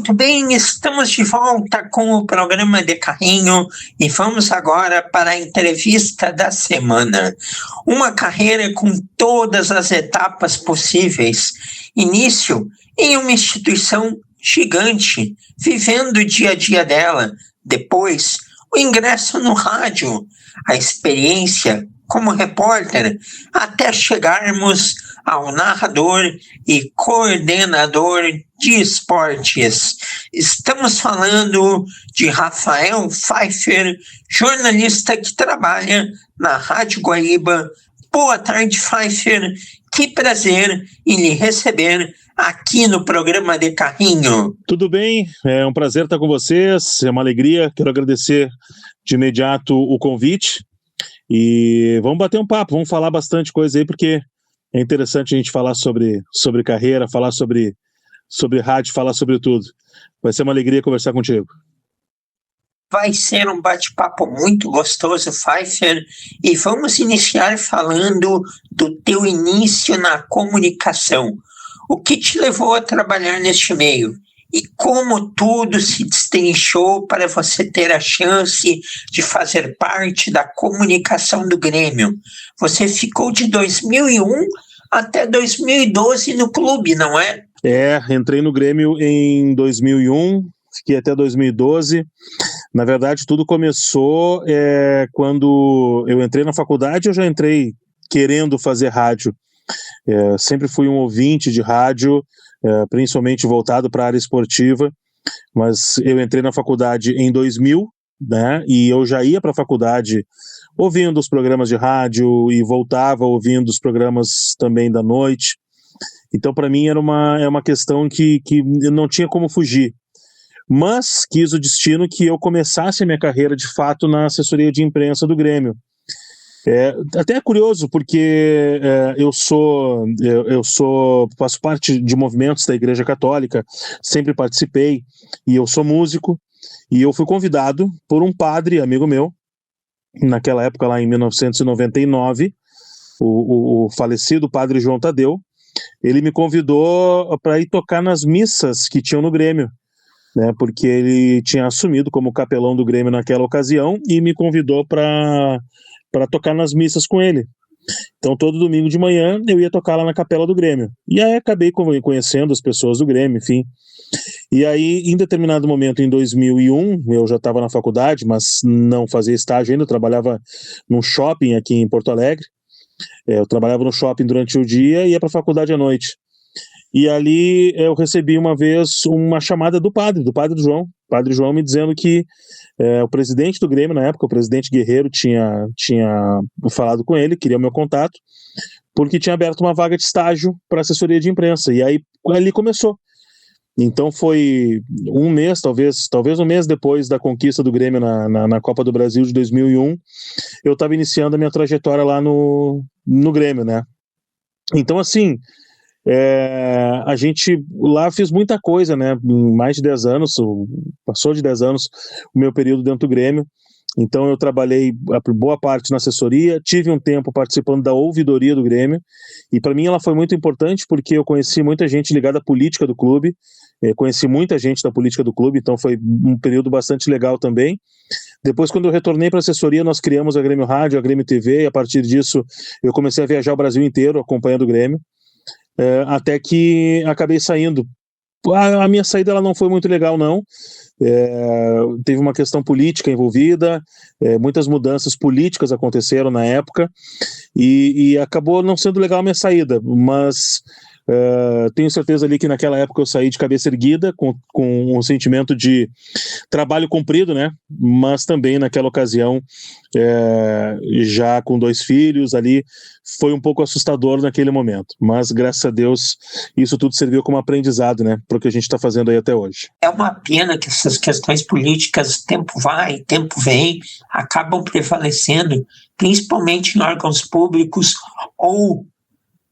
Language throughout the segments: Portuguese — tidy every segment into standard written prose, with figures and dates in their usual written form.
Muito bem, estamos de volta com o programa de carrinho e vamos agora para a entrevista da semana. Uma carreira com todas as etapas possíveis. Início em uma instituição gigante, vivendo o dia a dia dela. Depois, o ingresso no rádio, a experiência como repórter, até chegarmos ao narrador e coordenador de esportes. Estamos falando de Rafael Pfeiffer, jornalista que trabalha na Rádio Guaíba. Boa tarde, Pfeiffer. Que prazer em lhe receber aqui no programa de carrinho. Tudo bem, é um prazer estar com vocês, é uma alegria, quero agradecer de imediato o convite e vamos bater um papo, vamos falar bastante coisa aí, porque é interessante a gente falar sobre carreira, falar sobre rádio, falar sobre tudo. Vai ser uma alegria conversar contigo. Vai ser um bate-papo muito gostoso, Pfeiffer, e vamos iniciar falando do teu início na comunicação. O que te levou a trabalhar neste meio? E como tudo se destrinchou para você ter a chance de fazer parte da comunicação do Grêmio? Você ficou de 2001 até 2012 no clube, não é? Entrei no Grêmio em 2001, fiquei até 2012. Na verdade, tudo começou quando eu entrei na faculdade, eu já entrei querendo fazer rádio. Sempre fui um ouvinte de rádio, principalmente voltado para a área esportiva, mas eu entrei na faculdade em 2000, né, e eu já ia para a faculdade ouvindo os programas de rádio e voltava ouvindo os programas também da noite. Então, para mim, era uma questão que não tinha como fugir. Mas quis o destino que eu começasse a minha carreira, de fato, na assessoria de imprensa do Grêmio. Até é curioso, porque faço parte de movimentos da Igreja Católica, sempre participei, e eu sou músico, e eu fui convidado por um padre, amigo meu, naquela época lá em 1999, o falecido padre João Tadeu. Ele me convidou para ir tocar nas missas que tinham no Grêmio, né, porque ele tinha assumido como capelão do Grêmio naquela ocasião e me convidou para tocar nas missas com ele. Então, todo domingo de manhã eu ia tocar lá na capela do Grêmio. E aí acabei conhecendo as pessoas do Grêmio, enfim. E aí, em determinado momento, em 2001, eu já estava na faculdade, mas não fazia estágio ainda, eu trabalhava num shopping aqui em Porto Alegre. Eu trabalhava no shopping durante o dia e ia para a faculdade à noite. E ali eu recebi uma vez uma chamada do padre João me dizendo que o presidente do Grêmio na época, o presidente Guerreiro, tinha falado com ele, queria o meu contato, porque tinha aberto uma vaga de estágio para assessoria de imprensa, e aí ali começou. Então foi um mês, talvez um mês depois da conquista do Grêmio na Copa do Brasil de 2001, eu estava iniciando a minha trajetória lá no Grêmio, né? Então, assim, a gente lá fez muita coisa, né? Em mais de 10 anos, passou de 10 anos o meu período dentro do Grêmio. Então eu trabalhei a boa parte na assessoria, tive um tempo participando da ouvidoria do Grêmio, e para mim ela foi muito importante porque eu conheci muita gente ligada à política do clube, conheci muita gente da política do clube, então foi um período bastante legal também. Depois, quando eu retornei para a assessoria, nós criamos a Grêmio Rádio, a Grêmio TV, e a partir disso eu comecei a viajar o Brasil inteiro acompanhando o Grêmio, até que acabei saindo. A minha saída ela não foi muito legal, não. Teve uma questão política envolvida, muitas mudanças políticas aconteceram na época, e acabou não sendo legal a minha saída, mas tenho certeza ali que naquela época eu saí de cabeça erguida, com um sentimento de trabalho cumprido, né? Mas também naquela ocasião, já com 2 filhos ali, foi um pouco assustador naquele momento, mas graças a Deus isso tudo serviu como aprendizado, né, para o que a gente está fazendo aí até hoje. É uma pena que essas questões políticas, tempo vai, tempo vem, acabam prevalecendo, principalmente em órgãos públicos ou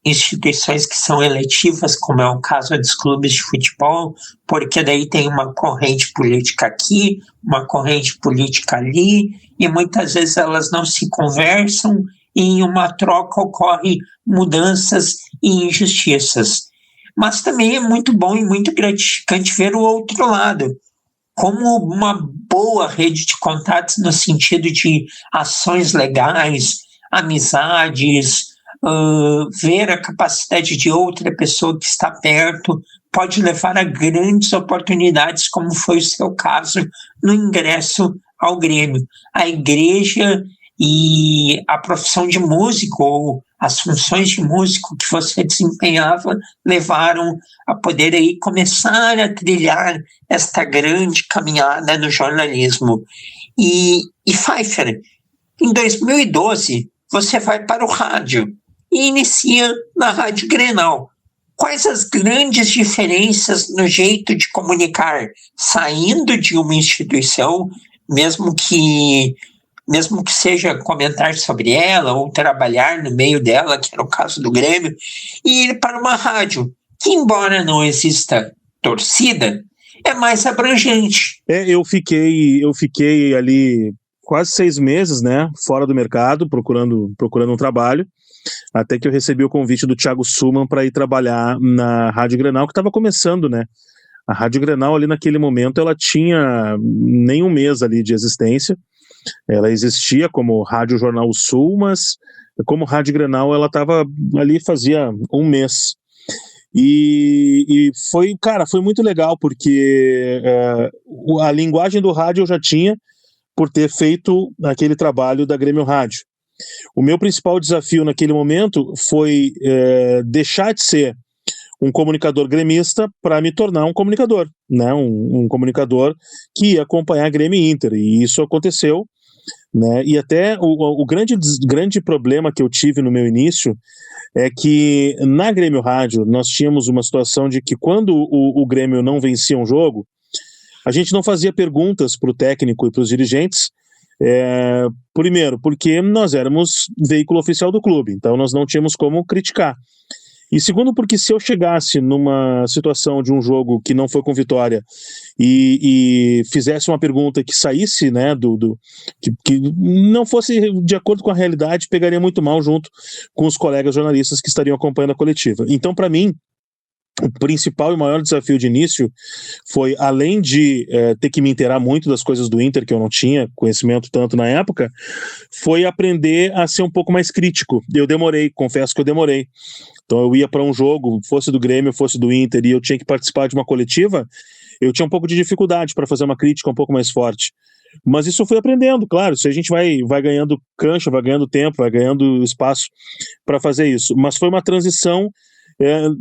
instituições que são eletivas, como é o caso dos clubes de futebol, porque daí tem uma corrente política aqui, uma corrente política ali, e muitas vezes elas não se conversam, e em uma troca ocorrem mudanças e injustiças. mas também é muito bom e muito gratificante ver o outro lado, como uma boa rede de contatos no sentido de ações legais, amizades, ver a capacidade de outra pessoa que está perto, pode levar a grandes oportunidades, como foi o seu caso no ingresso ao Grêmio. A igreja e a profissão de músico, ou as funções de músico que você desempenhava, levaram a poder aí começar a trilhar esta grande caminhada no jornalismo. E Pfeiffer, em 2012, você vai para o rádio e inicia na Rádio Grenal. Quais as grandes diferenças no jeito de comunicar, saindo de uma instituição, mesmo que seja comentar sobre ela ou trabalhar no meio dela, que era o caso do Grêmio, e ir para uma rádio, que embora não exista torcida, é mais abrangente. Eu fiquei ali quase 6 meses, né, fora do mercado, procurando um trabalho, até que eu recebi o convite do Thiago Suman para ir trabalhar na Rádio Grenal, que estava começando, né? A Rádio Grenal ali naquele momento, ela tinha nem um mês ali de existência. Ela existia como Rádio Jornal Sul, mas como Rádio Grenal ela estava ali fazia um mês. E foi muito legal, porque a linguagem do rádio eu já tinha por ter feito aquele trabalho da Grêmio Rádio. O meu principal desafio naquele momento foi deixar de ser um comunicador gremista para me tornar um comunicador, né? Um comunicador que ia acompanhar Grêmio e Inter, e isso aconteceu, né? E até o grande problema que eu tive no meu início é que na Grêmio Rádio nós tínhamos uma situação de que quando o Grêmio não vencia um jogo, a gente não fazia perguntas para o técnico e para os dirigentes, primeiro, porque nós éramos veículo oficial do clube, então nós não tínhamos como criticar. E segundo, porque se eu chegasse numa situação de um jogo que não foi com vitória e fizesse uma pergunta que saísse, né, que não fosse de acordo com a realidade, pegaria muito mal junto com os colegas jornalistas que estariam acompanhando a coletiva. Então, para mim, o principal e maior desafio de início foi, além de ter que me inteirar muito das coisas do Inter, que eu não tinha conhecimento tanto na época, foi aprender a ser um pouco mais crítico. Confesso que eu demorei. Então eu ia para um jogo, fosse do Grêmio, fosse do Inter, e eu tinha que participar de uma coletiva, eu tinha um pouco de dificuldade para fazer uma crítica um pouco mais forte. Mas isso eu fui aprendendo, claro, se a gente vai ganhando cancha, vai ganhando tempo, vai ganhando espaço para fazer isso. Mas foi uma transição,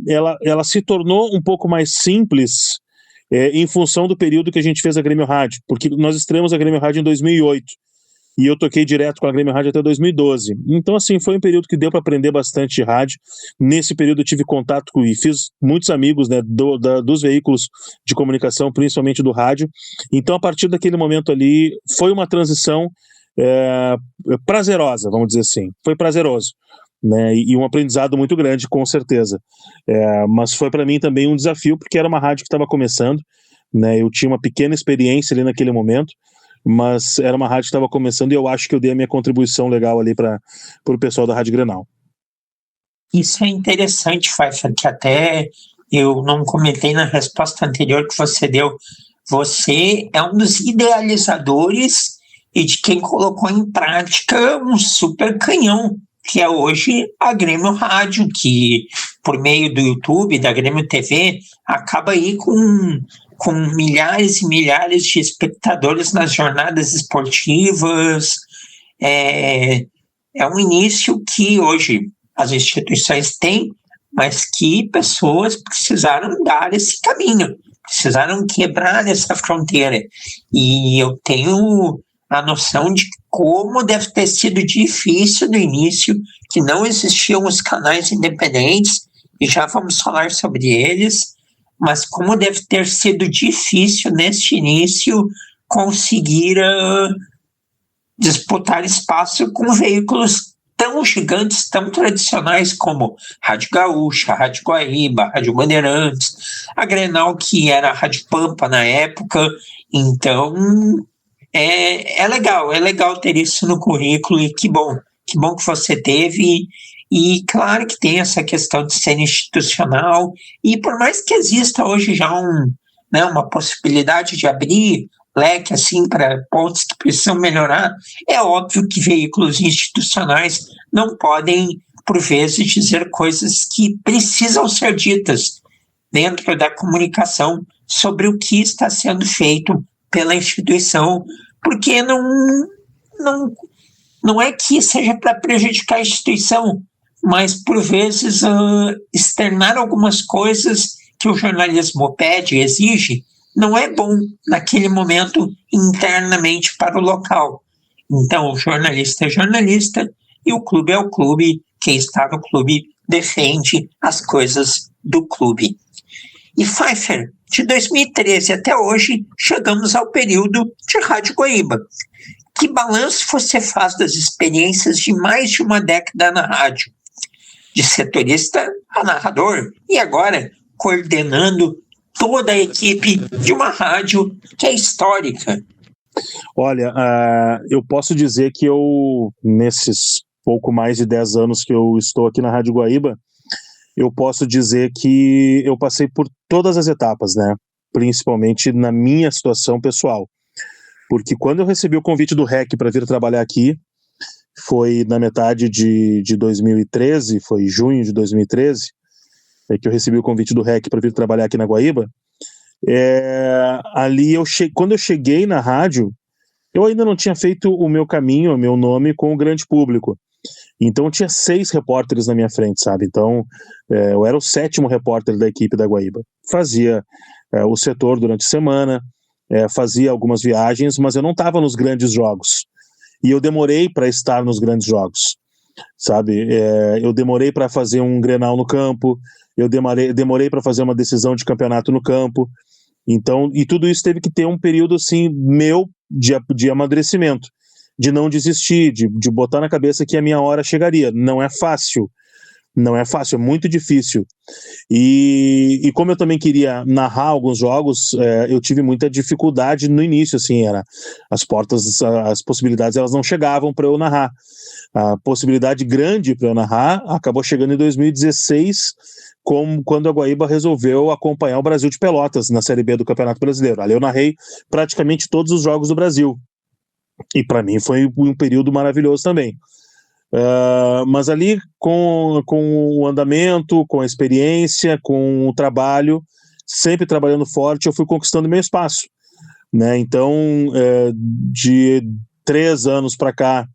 ela se tornou um pouco mais simples em função do período que a gente fez a Grêmio Rádio, porque nós estreamos a Grêmio Rádio em 2008, e eu toquei direto com a Grêmio Rádio até 2012. Então, assim, foi um período que deu para aprender bastante de rádio. Nesse período eu tive contato e fiz muitos amigos, né, dos veículos de comunicação, principalmente do rádio. Então, a partir daquele momento ali, foi uma transição prazerosa, vamos dizer assim. Foi prazeroso, né, e um aprendizado muito grande, com certeza. Mas foi para mim também um desafio, porque era uma rádio que estava começando, né, eu tinha uma pequena experiência ali naquele momento, mas era uma rádio que estava começando, e eu acho que eu dei a minha contribuição legal ali para o pessoal da Rádio Grenal. Isso é interessante, Pfeiffer, que até eu não comentei na resposta anterior que você deu. Você é um dos idealizadores e de quem colocou em prática um super canhão, que é hoje a Grêmio Rádio, que por meio do YouTube, da Grêmio TV, acaba aí com milhares e milhares de espectadores nas jornadas esportivas. É um início que hoje as instituições têm, mas que pessoas precisaram dar esse caminho, precisaram quebrar essa fronteira. E eu tenho a noção de como deve ter sido difícil no início, que não existiam os canais independentes, e já vamos falar sobre eles, mas como deve ter sido difícil neste início conseguir disputar espaço com veículos tão gigantes, tão tradicionais como Rádio Gaúcha, Rádio Guaíba, Rádio Bandeirantes, a Grenal, que era a Rádio Pampa na época. Então é legal ter isso no currículo, e que bom que você teve, E claro que tem essa questão de ser institucional, e por mais que exista hoje já uma possibilidade de abrir leque assim para pontos que precisam melhorar, é óbvio que veículos institucionais não podem, por vezes, dizer coisas que precisam ser ditas dentro da comunicação sobre o que está sendo feito pela instituição, porque não é que seja para prejudicar a instituição, mas, por vezes, externar algumas coisas que o jornalismo pede, exige, não é bom naquele momento internamente para o local. Então, o jornalista é jornalista e o clube é o clube. Quem está no clube defende as coisas do clube. E Pfeiffer, de 2013 até hoje, chegamos ao período de Rádio Guaíba. Que balanço você faz das experiências de mais de uma década na rádio? De setorista a narrador, e agora coordenando toda a equipe de uma rádio que é histórica. Olha, eu posso dizer que nesses pouco mais de 10 anos que eu estou aqui na Rádio Guaíba, eu posso dizer que eu passei por todas as etapas, né? Principalmente na minha situação pessoal. Porque quando eu recebi o convite do REC para vir trabalhar aqui, foi na metade de 2013, foi junho de 2013, que eu recebi o convite do REC para vir trabalhar aqui na Guaíba. Ali quando eu cheguei na rádio, eu ainda não tinha feito o meu caminho, o meu nome com o grande público. Então eu tinha 6 repórteres na minha frente, sabe? Então eu era o 7º repórter da equipe da Guaíba. Fazia o setor durante a semana, fazia algumas viagens, mas eu não estava nos grandes jogos. E eu demorei para estar nos grandes jogos, sabe? Eu demorei para fazer um Grenal no campo, eu demorei para fazer uma decisão de campeonato no campo. Então, e tudo isso teve que ter um período assim meu de amadurecimento, de não desistir, de botar na cabeça que a minha hora chegaria. Não é fácil, é muito difícil. E como eu também queria narrar alguns jogos, eu tive muita dificuldade no início, assim, as possibilidades elas não chegavam para eu narrar. A possibilidade grande para eu narrar acabou chegando em 2016, quando a Guaíba resolveu acompanhar o Brasil de Pelotas na Série B do Campeonato Brasileiro. Ali eu narrei praticamente todos os jogos do Brasil. E para mim foi um período maravilhoso também. Mas ali com o andamento, com a experiência, com o trabalho, sempre trabalhando forte, eu fui conquistando meu espaço, né? Então, de 3 anos para cá,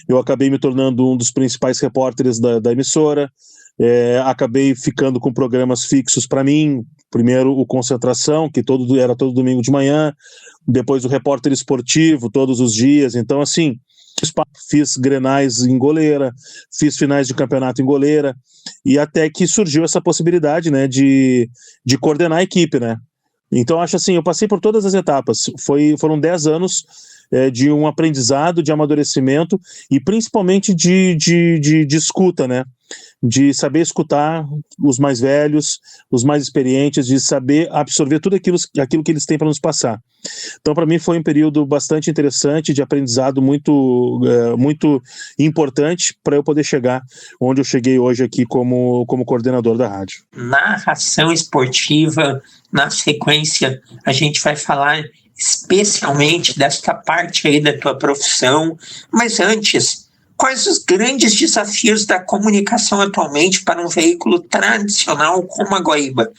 eu acabei me tornando um dos principais repórteres da emissora, acabei ficando com programas fixos para mim. Primeiro o Concentração, que era todo domingo de manhã, depois o Repórter Esportivo, todos os dias. Então, assim, fiz grenais em Goleira, fiz finais de campeonato em Goleira, e até que surgiu essa possibilidade, né, de coordenar a equipe, né? Então, acho assim, eu passei por todas as etapas. Foram 10 anos de um aprendizado, de amadurecimento, e principalmente de escuta, né? De saber escutar os mais velhos, os mais experientes, de saber absorver tudo aquilo que eles têm para nos passar. Então, para mim, foi um período bastante interessante, de aprendizado muito, muito importante para eu poder chegar onde eu cheguei hoje aqui como coordenador da rádio. Narração esportiva, na sequência, a gente vai falar especialmente desta parte aí da tua profissão, mas antes, quais os grandes desafios da comunicação atualmente para um veículo tradicional como a Guaíba?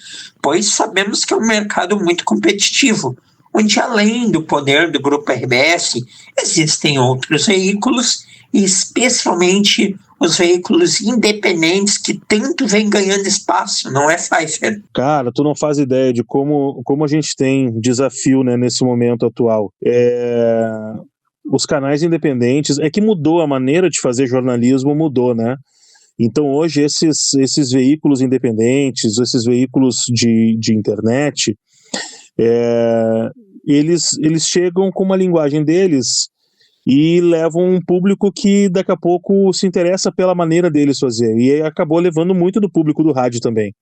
Pois sabemos que é um mercado muito competitivo, onde além do poder do Grupo RBS, existem outros veículos, e especialmente os veículos independentes que tanto vêm ganhando espaço, não é, Pfeiffer? Cara, tu não faz ideia de como a gente tem desafio, né, nesse momento atual. Os canais independentes, que mudou a maneira de fazer jornalismo, mudou, né? Então hoje esses veículos independentes, esses veículos de internet, eles chegam com uma linguagem deles e levam um público que daqui a pouco se interessa pela maneira deles fazer, e acabou levando muito do público do rádio também.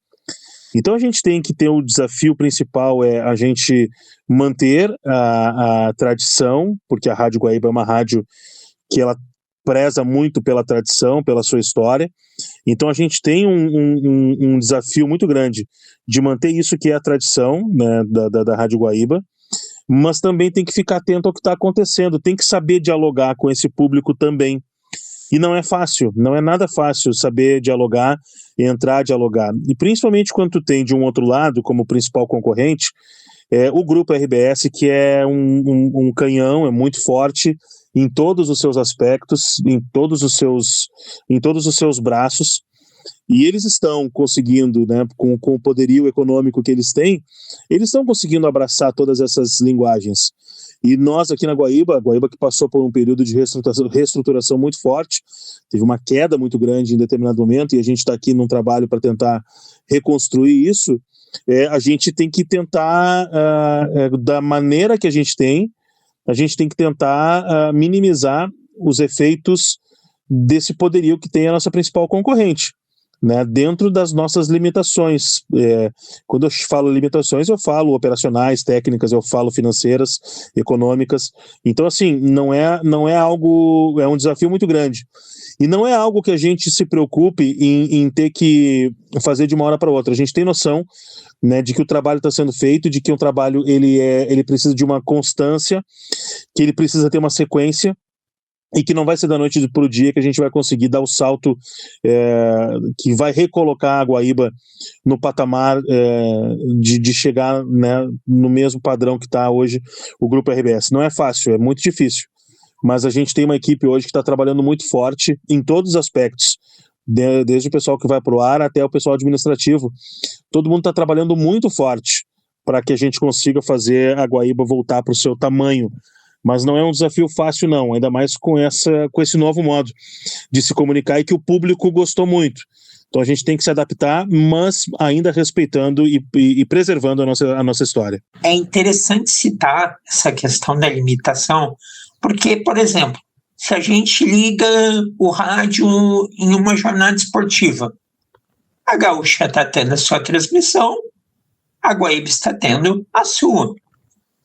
Então a gente tem que ter o desafio principal, a gente manter a tradição, porque a Rádio Guaíba é uma rádio que ela preza muito pela tradição, pela sua história. Então a gente tem um desafio muito grande de manter isso que é a tradição, né, da Rádio Guaíba, mas também tem que ficar atento ao que está acontecendo, tem que saber dialogar com esse público também. E não é fácil, não é nada fácil saber dialogar e entrar a dialogar. E principalmente quando tu tem de um outro lado, como principal concorrente, o Grupo RBS, que é um canhão, é muito forte em todos os seus aspectos, em todos os seus braços, e eles estão conseguindo, né, com o poderio econômico que eles têm, eles estão conseguindo abraçar todas essas linguagens. E nós aqui na Guaíba, a Guaíba que passou por um período de reestruturação muito forte, teve uma queda muito grande em determinado momento, e a gente está aqui num trabalho para tentar reconstruir isso. A gente tem que tentar, da maneira que a gente tem que tentar minimizar os efeitos desse poderio que tem a nossa principal concorrente, né, dentro das nossas limitações. Quando eu falo limitações, eu falo operacionais, técnicas, eu falo financeiras, econômicas. Então, assim, não é algo, é um desafio muito grande. E não é algo que a gente se preocupe em ter que fazer de uma hora para outra. A gente tem noção, né, de que o trabalho está sendo feito, de que o trabalho ele precisa de uma constância, que ele precisa ter uma sequência, e que não vai ser da noite para o dia que a gente vai conseguir dar o salto que vai recolocar a Guaíba no patamar de chegar, né, no mesmo padrão que está hoje o Grupo RBS. Não é fácil, é muito difícil, mas a gente tem uma equipe hoje que está trabalhando muito forte em todos os aspectos, desde o pessoal que vai para o ar até o pessoal administrativo. Todo mundo está trabalhando muito forte para que a gente consiga fazer a Guaíba voltar para o seu tamanho. Mas não é um desafio fácil, não, ainda mais com esse novo modo de se comunicar, e que o público gostou muito. Então a gente tem que se adaptar, mas ainda respeitando e preservando a nossa história. É interessante citar essa questão da limitação, porque, por exemplo, se a gente liga o rádio em uma jornada esportiva, a Gaúcha está tendo a sua transmissão, a Guaíba está tendo a sua.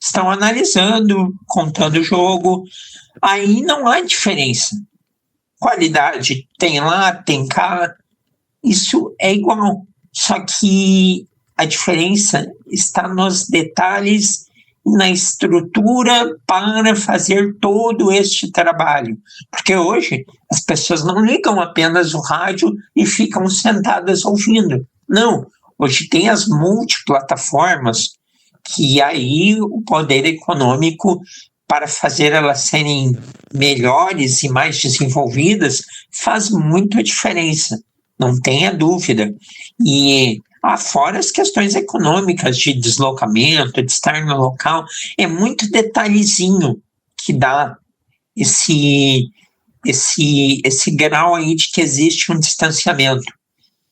Estão analisando, contando o jogo, aí não há diferença. Qualidade tem lá, tem cá, isso é igual. Só que a diferença está nos detalhes e na estrutura para fazer todo este trabalho. Porque hoje as pessoas não ligam apenas o rádio e ficam sentadas ouvindo. Não, hoje tem as multiplataformas, que aí o poder econômico, para fazer elas serem melhores e mais desenvolvidas, faz muita diferença, não tenha dúvida. E fora as questões econômicas de deslocamento, de estar no local, é muito detalhezinho que dá esse grau aí de que existe um distanciamento.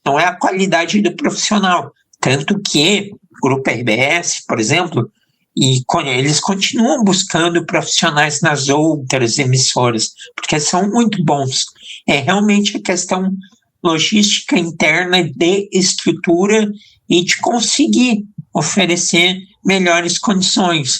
Não é a qualidade do profissional, tanto que o Grupo RBS, por exemplo, e eles continuam buscando profissionais nas outras emissoras, porque são muito bons. É realmente a questão logística interna de estrutura e de conseguir oferecer melhores condições.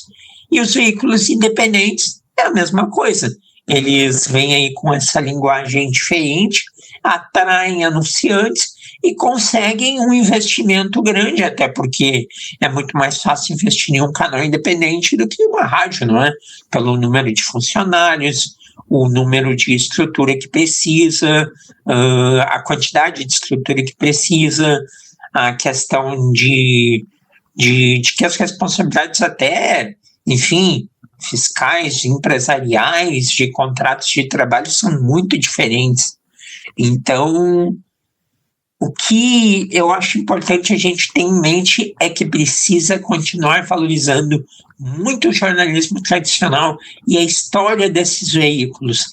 E os veículos independentes é a mesma coisa. Eles vêm aí com essa linguagem diferente, atraem anunciantes e conseguem um investimento grande, até porque é muito mais fácil investir em um canal independente do que uma rádio, não é? Pelo número de funcionários, o número de estrutura que precisa, a quantidade de estrutura que precisa, a questão de que as responsabilidades até, enfim, fiscais, empresariais, de contratos de trabalho são muito diferentes. Então, o que eu acho importante a gente ter em mente é que precisa continuar valorizando muito o jornalismo tradicional e a história desses veículos.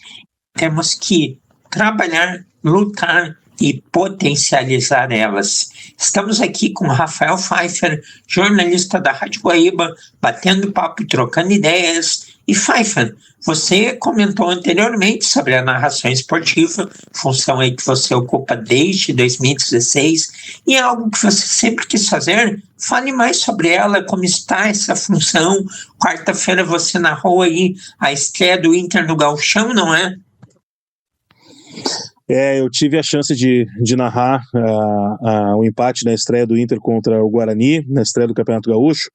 Temos que trabalhar, lutar e potencializar elas. Estamos aqui com Rafael Pfeiffer, jornalista da Rádio Guaíba, batendo papo e trocando ideias. E Pfeiffer, você comentou anteriormente sobre a narração esportiva, função aí que você ocupa desde 2016, e é algo que você sempre quis fazer. Fale mais sobre ela, como está essa função. Quarta-feira você narrou aí a estreia do Inter no Gauchão, não é? Eu tive a chance de narrar o empate na estreia do Inter contra o Guarani, na estreia do Campeonato Gaúcho.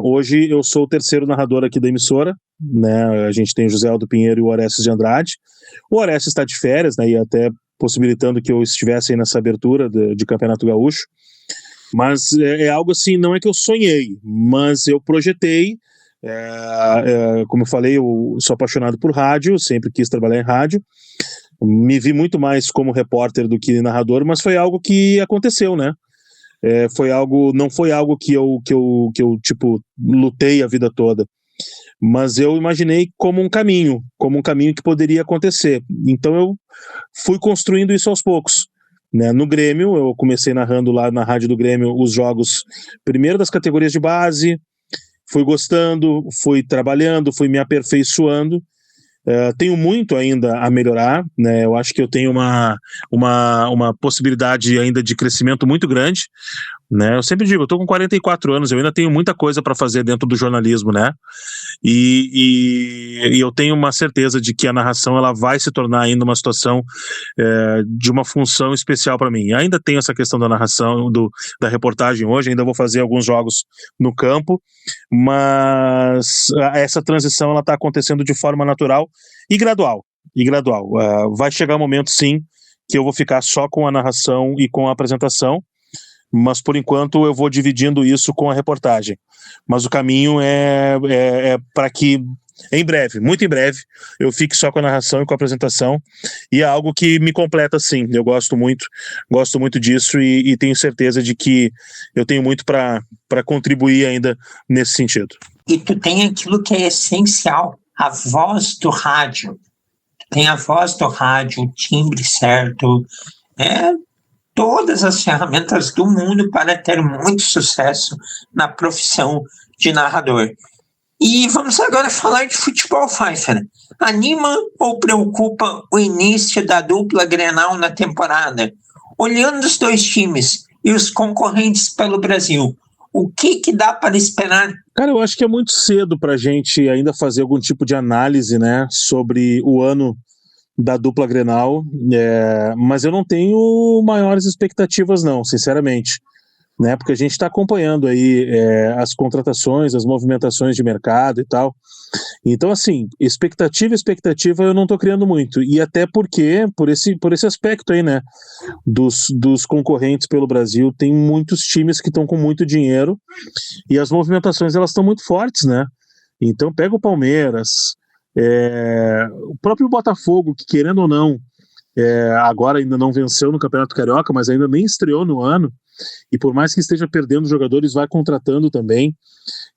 Hoje eu sou o terceiro narrador aqui da emissora, né? A gente tem o José Aldo Pinheiro e o Orestes de Andrade. O Orestes está de férias, né? E até possibilitando que eu estivesse aí nessa abertura de Campeonato Gaúcho. Mas é algo assim, não é que eu sonhei, mas eu projetei. Como eu falei, eu sou apaixonado por rádio, sempre quis trabalhar em rádio. Me vi muito mais como repórter do que narrador, mas foi algo que aconteceu, né? Não foi algo que eu tipo, lutei a vida toda, mas eu imaginei como um caminho que poderia acontecer. Então eu fui construindo isso aos poucos, né? No Grêmio, eu comecei narrando lá na rádio do Grêmio os jogos primeiro das categorias de base, fui gostando, fui trabalhando, fui me aperfeiçoando. Tenho muito ainda a melhorar, né? Eu acho que eu tenho uma possibilidade ainda de crescimento muito grande, né? Eu sempre digo, eu estou com 44 anos, eu ainda tenho muita coisa para fazer dentro do jornalismo, né? E eu tenho uma certeza de que a narração ela vai se tornar ainda uma situação de uma função especial para mim. Ainda tenho essa questão da narração, da reportagem hoje, ainda vou fazer alguns jogos no campo, mas essa transição ela está acontecendo de forma natural e gradual. Vai chegar um momento, sim, que eu vou ficar só com a narração e com a apresentação, mas por enquanto eu vou dividindo isso com a reportagem. Mas o caminho é para que em breve, muito em breve, eu fique só com a narração e com a apresentação, e é algo que me completa, sim. Eu gosto muito disso e tenho certeza de que eu tenho muito para contribuir ainda nesse sentido. E tu tem aquilo que é essencial, a voz do rádio. Tem a voz do rádio, o timbre certo, todas as ferramentas do mundo para ter muito sucesso na profissão de narrador. E vamos agora falar de futebol, Pfeiffer. Anima ou preocupa o início da dupla Grenal na temporada? Olhando os dois times e os concorrentes pelo Brasil, o que dá para esperar? Cara, eu acho que é muito cedo para a gente ainda fazer algum tipo de análise, né, sobre o ano da dupla Grenal, mas eu não tenho maiores expectativas não, sinceramente, né, porque a gente está acompanhando aí as contratações, as movimentações de mercado e tal. Então, assim, expectativa eu não estou criando muito, e até porque, por esse aspecto aí, né, dos concorrentes pelo Brasil, tem muitos times que estão com muito dinheiro, e as movimentações, elas estão muito fortes, né, então pega o Palmeiras, o próprio Botafogo, que querendo ou não, agora ainda não venceu no Campeonato Carioca, mas ainda nem estreou no ano, e por mais que esteja perdendo jogadores, vai contratando também.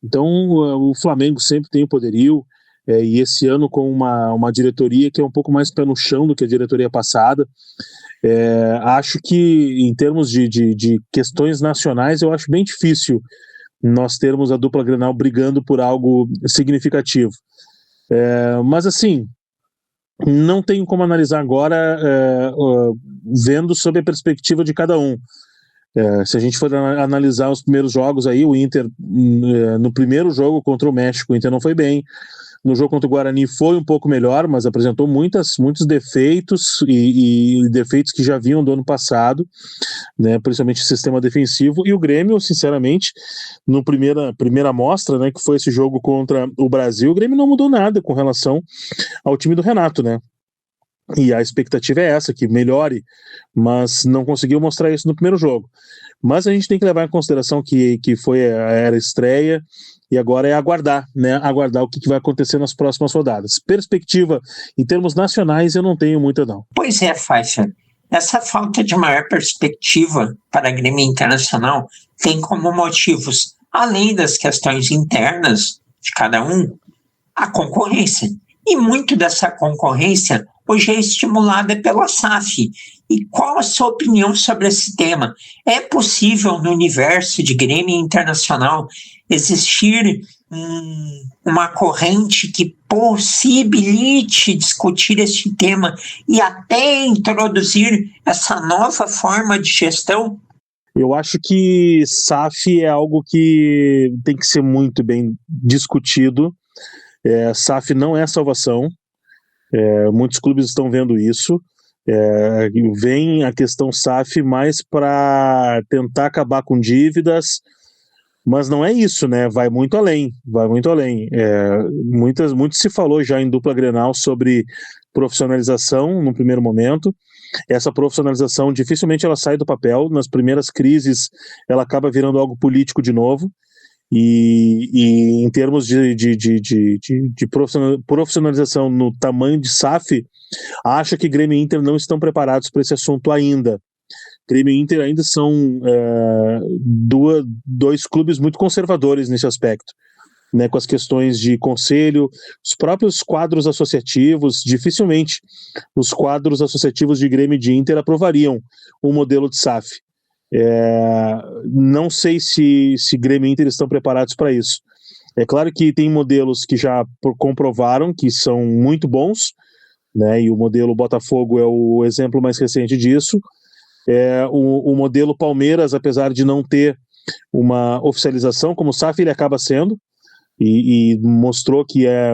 Então o Flamengo sempre tem o poderio, e esse ano com uma diretoria que é um pouco mais pé no chão do que a diretoria passada. Acho que em termos de questões nacionais, eu acho bem difícil nós termos a dupla Grenal brigando por algo significativo. Mas assim, não tenho como analisar agora vendo sob a perspectiva de cada um. Se a gente for analisar os primeiros jogos aí, o Inter no primeiro jogo contra o México, o Inter não foi bem. No jogo contra o Guarani foi um pouco melhor, mas apresentou muitos defeitos e defeitos que já vinham do ano passado, né, principalmente o sistema defensivo. E o Grêmio, sinceramente, no primeira amostra, né, que foi esse jogo contra o Brasil, o Grêmio não mudou nada com relação ao time do Renato, né? E a expectativa é essa, que melhore, mas não conseguiu mostrar isso no primeiro jogo. Mas a gente tem que levar em consideração que era estreia, e agora é aguardar, né? Aguardar o que vai acontecer nas próximas rodadas. Perspectiva em termos nacionais eu não tenho muita não. Pois é, Pfeiffer. Essa falta de maior perspectiva para a Grêmio Internacional tem como motivos, além das questões internas de cada um, a concorrência. E muito dessa concorrência hoje é estimulada pela SAF. E qual a sua opinião sobre esse tema? É possível no universo de Grêmio Internacional existir uma corrente que possibilite discutir este tema e até introduzir essa nova forma de gestão? Eu acho que SAF é algo que tem que ser muito bem discutido. SAF não é salvação. Muitos clubes estão vendo isso. Vem a questão SAF mais para tentar acabar com dívidas, mas não é isso, né? Vai muito além, vai muito além. Muito se falou já em dupla Grenal sobre profissionalização no primeiro momento. Essa profissionalização dificilmente ela sai do papel. Nas primeiras crises ela acaba virando algo político de novo. E em termos de profissionalização no tamanho de SAF, acho que Grêmio e Inter não estão preparados para esse assunto ainda. Grêmio e Inter ainda são dois clubes muito conservadores nesse aspecto, né, com as questões de conselho, os próprios quadros associativos. Dificilmente os quadros associativos de Grêmio e de Inter aprovariam um modelo de SAF. Não sei se Grêmio e Inter estão preparados para isso. É claro que tem modelos que já comprovaram que são muito bons, né, e o modelo Botafogo é o exemplo mais recente disso. O modelo Palmeiras, apesar de não ter uma oficialização como SAF, ele acaba sendo, e mostrou que é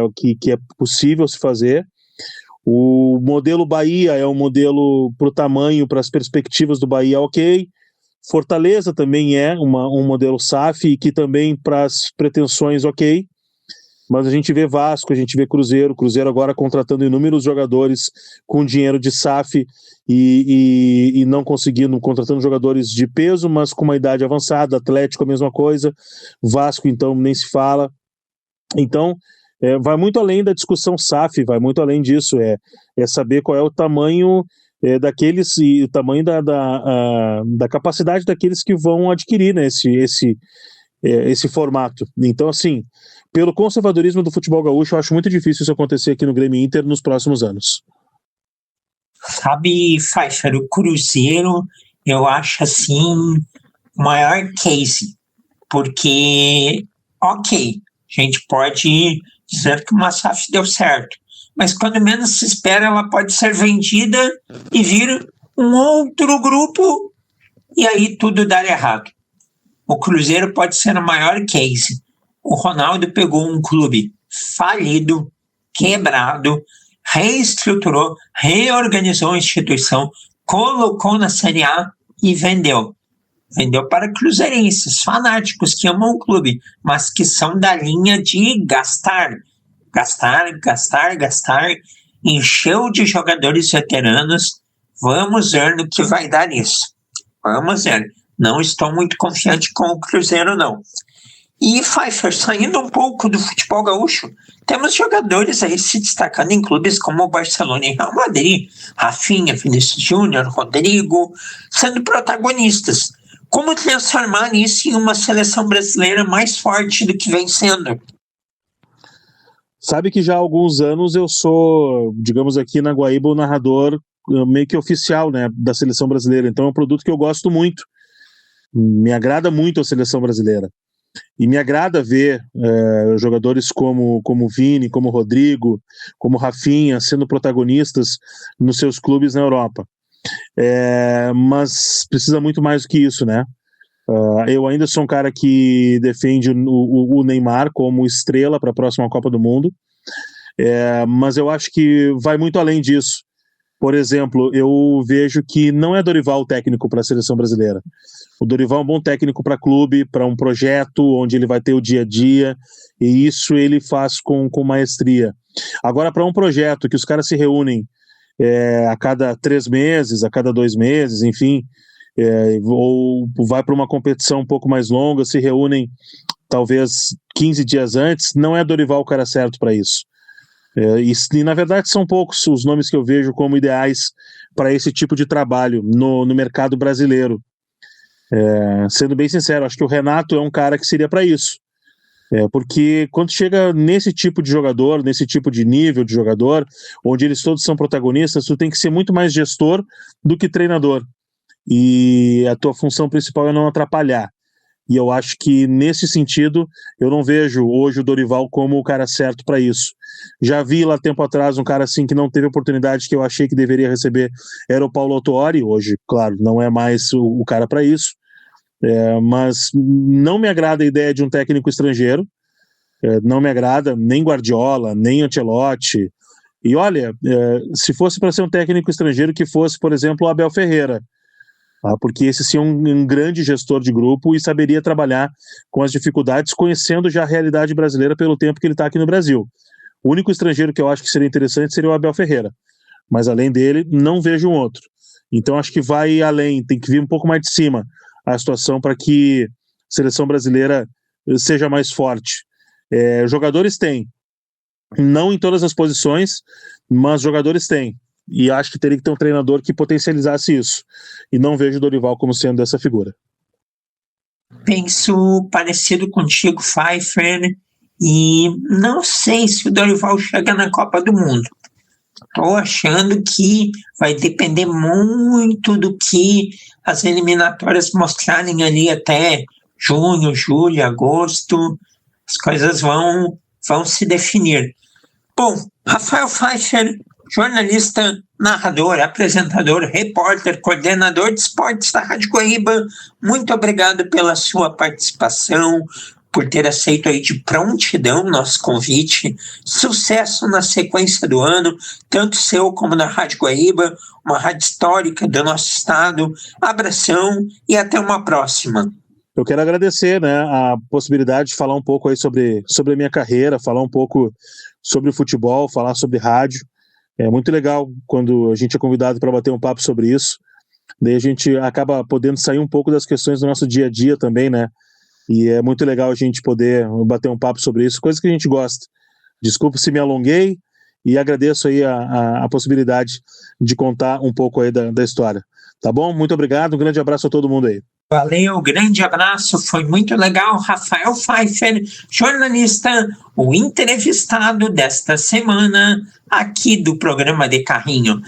possível se fazer. O modelo Bahia é um modelo para o tamanho, para as perspectivas do Bahia, ok. Fortaleza também é um modelo SAF, que também para as pretensões, ok. Mas a gente vê Vasco, a gente vê Cruzeiro agora contratando inúmeros jogadores com dinheiro de SAF e não conseguindo, contratando jogadores de peso, mas com uma idade avançada. Atlético a mesma coisa, Vasco então nem se fala. Então vai muito além da discussão SAF, vai muito além disso, é saber qual é o tamanho daqueles, e o tamanho da capacidade daqueles que vão adquirir, né, esse formato. Então, assim, pelo conservadorismo do futebol gaúcho, eu acho muito difícil isso acontecer aqui no Grêmio Inter nos próximos anos. Sabe, Pfeiffer, o Cruzeiro, eu acho assim, o maior case, porque, ok, a gente pode dizer que uma SAF deu certo, mas quando menos se espera, ela pode ser vendida e vir um outro grupo e aí tudo dar errado. O Cruzeiro pode ser o maior case. O Ronaldo pegou um clube falido, quebrado, reestruturou, reorganizou a instituição, colocou na Série A e vendeu. Vendeu para cruzeirenses, fanáticos que amam o clube, mas que são da linha de gastar. Gastar, gastar, gastar. Encheu de jogadores veteranos. Vamos ver no que vai dar isso. Vamos ver. Não estou muito confiante com o Cruzeiro, não. E, Pfeiffer, saindo um pouco do futebol gaúcho, temos jogadores aí se destacando em clubes como o Barcelona e Real Madrid, Rafinha, Vinícius Júnior, Rodrigo, sendo protagonistas. Como transformar isso em uma seleção brasileira mais forte do que vem sendo? Sabe que já há alguns anos eu sou, digamos aqui na Guaíba, o narrador meio que oficial, né, da seleção brasileira. Então é um produto que eu gosto muito. Me agrada muito a seleção brasileira. E me agrada ver jogadores como Vini, como Rodrigo, como Rafinha sendo protagonistas nos seus clubes na Europa. Mas precisa muito mais do que isso, né? Eu ainda sou um cara que defende o Neymar como estrela para a próxima Copa do Mundo, mas eu acho que vai muito além disso. Por exemplo, eu vejo que não é Dorival o técnico para a seleção brasileira. O Dorival é um bom técnico para clube, para um projeto onde ele vai ter o dia a dia, e isso ele faz com maestria. Agora, para um projeto que os caras se reúnem a cada 3 meses, a cada 2 meses, enfim, ou vai para uma competição um pouco mais longa, se reúnem talvez 15 dias antes, não é Dorival o cara certo para isso. E na verdade são poucos os nomes que eu vejo como ideais para esse tipo de trabalho no mercado brasileiro. Sendo bem sincero, acho que o Renato é um cara que seria para isso. Porque quando chega nesse tipo de jogador, nesse tipo de nível de jogador, onde eles todos são protagonistas, tu tem que ser muito mais gestor do que treinador. E a tua função principal é não atrapalhar. E eu acho que, nesse sentido, eu não vejo hoje o Dorival como o cara certo para isso. Já vi lá tempo atrás um cara assim que não teve oportunidade, que eu achei que deveria receber, era o Paulo Autuori. Hoje, claro, não é mais o cara para isso. Mas não me agrada a ideia de um técnico estrangeiro. Não me agrada nem Guardiola, nem Ancelotti. E olha, se fosse para ser um técnico estrangeiro, que fosse, por exemplo, o Abel Ferreira, porque esse sim é um grande gestor de grupo e saberia trabalhar com as dificuldades, conhecendo já a realidade brasileira pelo tempo que ele está aqui no Brasil. O único estrangeiro que eu acho que seria interessante seria o Abel Ferreira, mas além dele, não vejo um outro. Então acho que vai além, tem que vir um pouco mais de cima a situação para que a seleção brasileira seja mais forte. Jogadores tem, não em todas as posições, mas jogadores têm. E acho que teria que ter um treinador que potencializasse isso. E não vejo o Dorival como sendo essa figura. Penso parecido contigo, Pfeiffer, e não sei se o Dorival chega na Copa do Mundo. Estou achando que vai depender muito do que as eliminatórias mostrarem ali até junho, julho, agosto. As coisas vão se definir. Bom, Rafael Pfeiffer, jornalista, narrador, apresentador, repórter, coordenador de esportes da Rádio Guaíba, muito obrigado pela sua participação, por ter aceito aí de prontidão nosso convite. Sucesso na sequência do ano, tanto seu como da Rádio Guaíba, uma rádio histórica do nosso estado. Abração e até uma próxima. Eu quero agradecer, né, a possibilidade de falar um pouco aí sobre a minha carreira, falar um pouco sobre o futebol, falar sobre rádio. É muito legal quando a gente é convidado para bater um papo sobre isso. Daí a gente acaba podendo sair um pouco das questões do nosso dia a dia também, né? E é muito legal a gente poder bater um papo sobre isso, coisa que a gente gosta. Desculpa se me alonguei e agradeço aí a possibilidade de contar um pouco aí da história. Tá bom? Muito obrigado, um grande abraço a todo mundo aí. Valeu, grande abraço, foi muito legal. Rafael Pfeiffer, jornalista, o entrevistado desta semana aqui do programa De Carrinho.